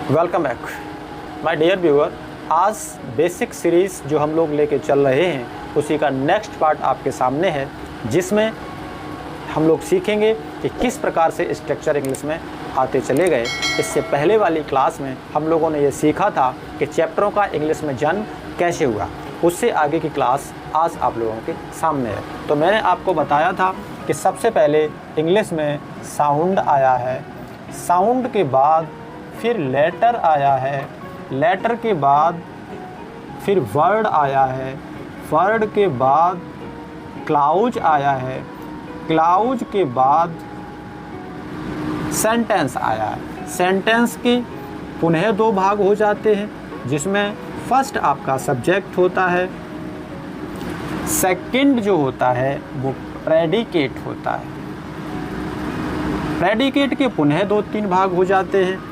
Welcome back my dear viewer. आज basic series जो हम लोग लेके चल रहे हैं उसी का नेक्स्ट पार्ट आपके सामने है, जिसमें हम लोग सीखेंगे कि किस प्रकार से स्ट्रक्चर इंग्लिश में आते चले गए। इससे पहले वाली क्लास में हम लोगों ने ये सीखा था कि चैप्टरों का इंग्लिश में जन्म कैसे हुआ। उससे आगे की क्लास आज आप लोगों के सामने है। तो मैंने आपको बताया था कि सबसे पहले इंग्लिश में साउंड आया है, साउंड के बाद फिर लेटर आया है, लेटर के बाद फिर वर्ड आया है, वर्ड के बाद क्लाउज आया है, क्लाउज के बाद सेंटेंस आया है। सेंटेंस के पुनः दो भाग हो जाते हैं, जिसमें फर्स्ट आपका सब्जेक्ट होता है, सेकंड जो होता है वो प्रेडिकेट होता है। प्रेडिकेट के पुनः दो तीन भाग हो जाते हैं।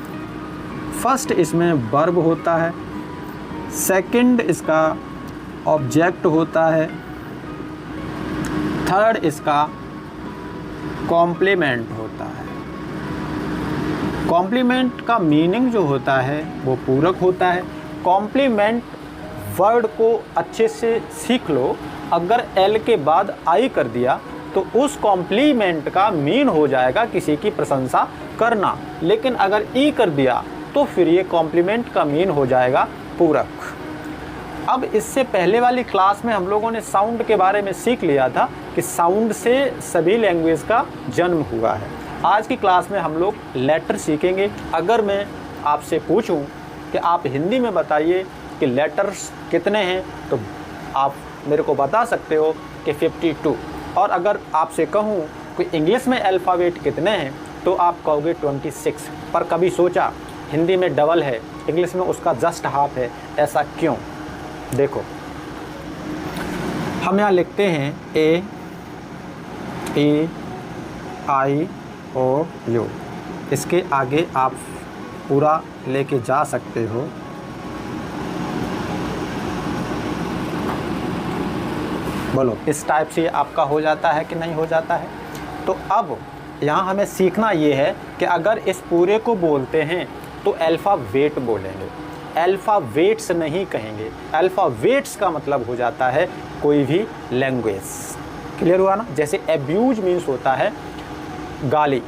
फर्स्ट इसमें वर्ब होता है, सेकंड इसका ऑब्जेक्ट होता है, थर्ड इसका कॉम्प्लीमेंट होता है। कॉम्प्लीमेंट का मीनिंग जो होता है वो पूरक होता है। कॉम्प्लीमेंट वर्ड को अच्छे से सीख लो। अगर एल के बाद आई कर दिया तो उस कॉम्प्लीमेंट का मीन हो जाएगा किसी की प्रशंसा करना, लेकिन अगर ई कर दिया तो फिर ये कॉम्प्लीमेंट का मीन हो जाएगा पूरक। अब इससे पहले वाली क्लास में हम लोगों ने साउंड के बारे में सीख लिया था कि साउंड से सभी लैंग्वेज का जन्म हुआ है। आज की क्लास में हम लोग लेटर सीखेंगे। अगर मैं आपसे पूछूं कि आप हिंदी में बताइए कि लेटर्स कितने हैं, तो आप मेरे को बता सकते हो कि 52। और अगर आपसे कहूं कि इंग्लिश में अल्फ़ाबेट कितने हैं तो आप कहोगे 26। पर कभी सोचा हिंदी में डबल है, इंग्लिश में उसका जस्ट हाफ है, ऐसा क्यों? देखो, हम यहाँ लिखते हैं ए आई ओ यू। इसके आगे आप पूरा लेके जा सकते हो। बोलो, इस टाइप से आपका हो जाता है कि नहीं हो जाता है? तो अब यहाँ हमें सीखना ये है कि अगर इस पूरे को बोलते हैं तो अल्फ़ावेट बोलेंगे, अल्फ़ावेट्स नहीं कहेंगे। अल्फ़ावेट्स का मतलब हो जाता है कोई भी लैंग्वेज। क्लियर हुआ ना? जैसे एब्यूज मीन्स होता है गाली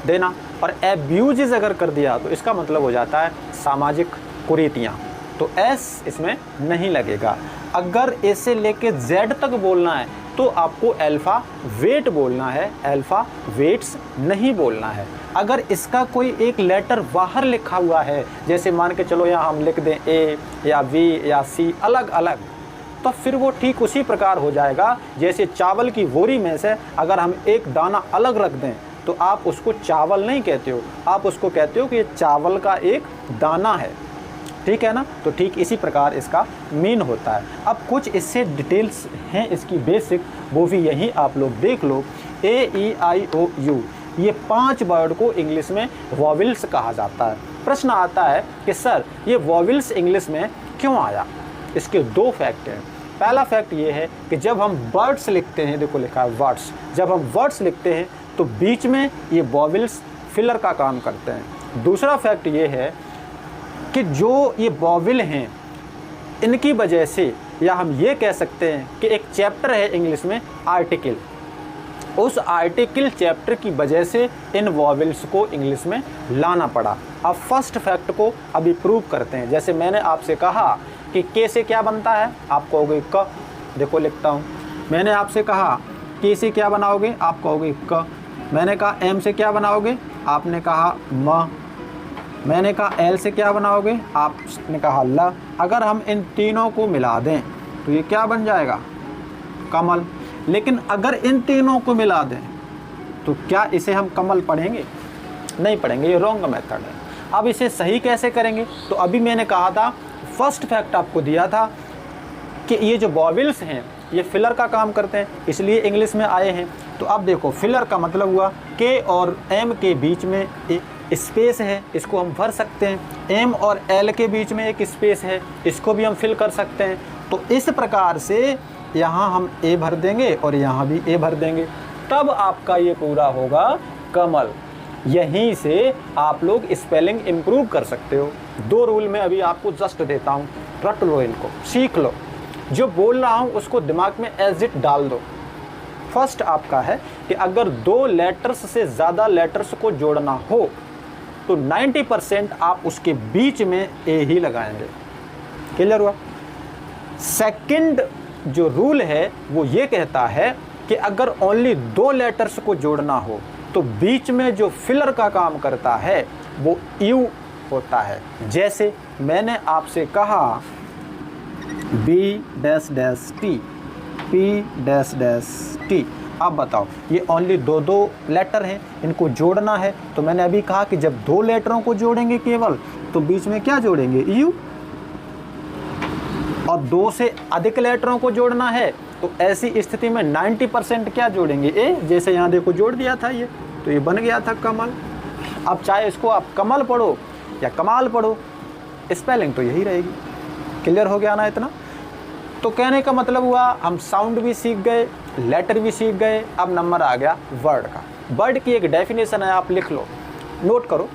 देना, और एब्यूज़ अगर कर दिया तो इसका मतलब हो जाता है सामाजिक कुरीतियाँ। तो एस इसमें नहीं लगेगा। अगर ए से लेके जेड तक बोलना है तो आपको अल्फ़ावेट बोलना है, अल्फ़ावेट्स नहीं बोलना है। अगर इसका कोई एक लेटर बाहर लिखा हुआ है, जैसे मान के चलो यहाँ हम लिख दें ए या वी या सी अलग अलग, तो फिर वो ठीक उसी प्रकार हो जाएगा जैसे चावल की बोरी में से अगर हम एक दाना अलग रख दें तो आप उसको चावल नहीं कहते हो, आप उसको कहते हो कि ये चावल का एक दाना है। ठीक है ना? तो ठीक इसी प्रकार इसका मीन होता है। अब कुछ इससे डिटेल्स हैं इसकी बेसिक, वो भी यहीं आप लोग देख लो। ए ई आई ओ यू, ये 5 वर्ड को इंग्लिश में वॉवेल्स कहा जाता है। प्रश्न आता है कि सर ये वॉवेल्स इंग्लिश में क्यों आया? इसके 2 फैक्ट हैं। पहला फैक्ट ये है कि जब हम वर्ड्स लिखते हैं, देखो लिखा है वर्ड्स, जब हम वर्ड्स लिखते हैं तो बीच में ये वॉवेल्स फिलर का काम करते हैं। दूसरा फैक्ट ये है कि जो ये वॉवेल हैं इनकी वजह से, या हम ये कह सकते हैं कि एक चैप्टर है इंग्लिश में आर्टिकल, उस आर्टिकल चैप्टर की वजह से इन वॉवेल्स को इंग्लिश में लाना पड़ा। अब फर्स्ट फैक्ट को अभी प्रूव करते हैं। जैसे मैंने आपसे कहा कि के से क्या बनता है, आप कहोगे क। देखो लिखता हूँ, मैंने आपसे कहा के से क्या बनाओगे, आप कहोगे क। मैंने कहा एम से क्या बनाओगे, आपने कहा म। मैंने कहा एल से क्या बनाओगे, आपने कहा ल। अगर हम इन तीनों को मिला दें तो ये क्या बन जाएगा, कमल। लेकिन अगर इन तीनों को मिला दें तो क्या इसे हम कमल पढ़ेंगे? नहीं पढ़ेंगे, ये रॉन्ग मेथड है। अब इसे सही कैसे करेंगे? तो अभी मैंने कहा था, फर्स्ट फैक्ट आपको दिया था कि ये जो वॉवेल्स हैं ये फिलर का काम करते हैं, इसलिए इंग्लिश में आए हैं। तो अब देखो, फिलर का मतलब हुआ के और एम के बीच में स्पेस है, इसको हम भर सकते हैं। एम और एल के बीच में एक स्पेस है, इसको भी हम फिल कर सकते हैं। तो इस प्रकार से यहाँ हम ए भर देंगे और यहाँ भी ए भर देंगे, तब आपका ये पूरा होगा कमल। यहीं से आप लोग स्पेलिंग इम्प्रूव कर सकते हो। 2 रूल में अभी आपको जस्ट देता हूँ, रट लो इनको, सीख लो। जो बोल रहा हूँ उसको दिमाग में एज इट डाल दो। फर्स्ट आपका है कि अगर 2 लेटर्स से ज़्यादा लेटर्स को जोड़ना हो तो 90% आप उसके बीच में ए ही लगाएंगे। क्लियर हुआ? सेकंड जो रूल है वो ये कहता है कि अगर ओनली 2 लेटर्स को जोड़ना हो तो बीच में जो फिलर का काम करता है वो यू होता है। जैसे मैंने आपसे कहा B dash dash T, P dash dash T. अब बताओ, ये ओनली 2 लेटर हैं, इनको जोड़ना है। तो मैंने अभी कहा कि जब 2 लेटरों को जोड़ेंगे केवल तो बीच में क्या जोड़ेंगे? यू। और 2 से अधिक लेटरों को जोड़ना है तो ऐसी स्थिति में 90% क्या जोड़ेंगे? ए। जैसे यहाँ देखो जोड़ दिया था ये, तो ये बन गया था कमल। अब चाहे इसको आप कमल पढ़ो या कमाल पढ़ो, स्पेलिंग तो यही रहेगी। क्लियर हो गया ना इतना? तो कहने का मतलब हुआ हम साउंड भी सीख गए, लेटर भी सीख गए, अब नंबर आ गया वर्ड का। वर्ड की एक डेफिनेशन है, आप लिख लो, नोट करो।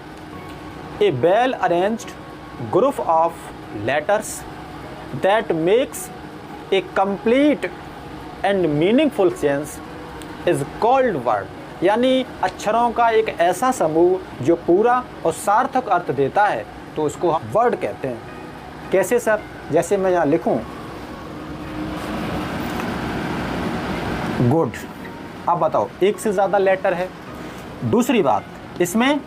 A well arranged group of letters that makes a complete and meaningful sense is called word. यानी अक्षरों का एक ऐसा समूह जो पूरा और सार्थक अर्थ देता है तो उसको हम वर्ड कहते हैं। कैसे सर? जैसे मैं यहाँ लिखूँ गुड। अब बताओ, 1 से ज़्यादा लेटर है। दूसरी बात, इसमें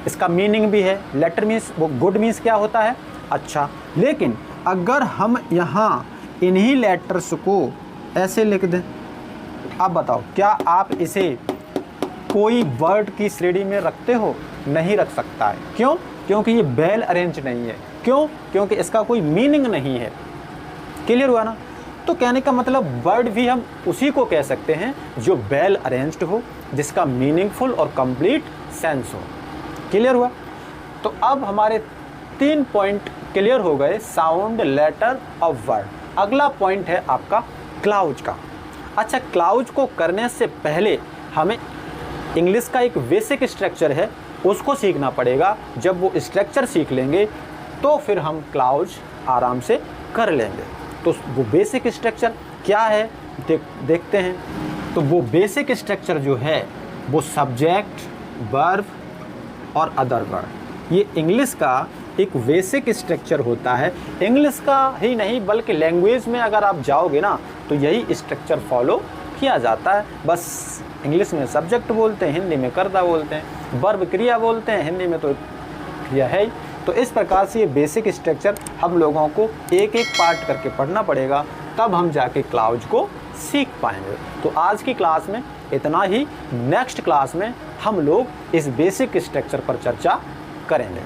इसका मीनिंग भी है। लेटर मीन्स, वो गुड मीन्स क्या होता है? अच्छा। लेकिन अगर हम यहाँ इन्हीं लेटर्स को ऐसे लिख दें, अब बताओ क्या आप इसे कोई वर्ड की श्रेणी में रखते हो? नहीं रख सकता है। क्यों? क्योंकि ये वेल अरेंज नहीं है। क्यों? क्योंकि इसका कोई मीनिंग नहीं है। क्लियर हुआ ना? तो कहने का मतलब वर्ड भी हम उसी को कह सकते हैं जो वेल अरेंज्ड हो, जिसका मीनिंगफुल और कंप्लीट सेंस हो। क्लियर हुआ? तो अब हमारे 3 पॉइंट क्लियर हो गए, साउंड, लेटर और वर्ड। अगला पॉइंट है आपका क्लाउज का। अच्छा, क्लाउज को करने से पहले हमें इंग्लिश का एक बेसिक स्ट्रक्चर है, उसको सीखना पड़ेगा। जब वो स्ट्रक्चर सीख लेंगे तो फिर हम क्लाउज आराम से कर लेंगे। तो वो बेसिक स्ट्रक्चर क्या है देखते हैं। तो वो बेसिक स्ट्रक्चर जो है वो सब्जेक्ट, वर्ब और अदर वर्ड, ये इंग्लिश का एक बेसिक स्ट्रक्चर होता है। इंग्लिश का ही नहीं बल्कि लैंग्वेज में अगर आप जाओगे ना तो यही स्ट्रक्चर फॉलो किया जाता है। बस इंग्लिश में सब्जेक्ट बोलते हैं, हिंदी में कर्ता बोलते हैं, वर्ब क्रिया बोलते हैं, हिंदी में तो क्रिया है ही। तो इस प्रकार से ये बेसिक स्ट्रक्चर हम लोगों को एक एक पार्ट करके पढ़ना पड़ेगा, तब हम जाके क्लाउज को सीख पाएंगे। तो आज की क्लास में इतना ही। नेक्स्ट क्लास में हम लोग इस बेसिक स्ट्रक्चर पर चर्चा करेंगे।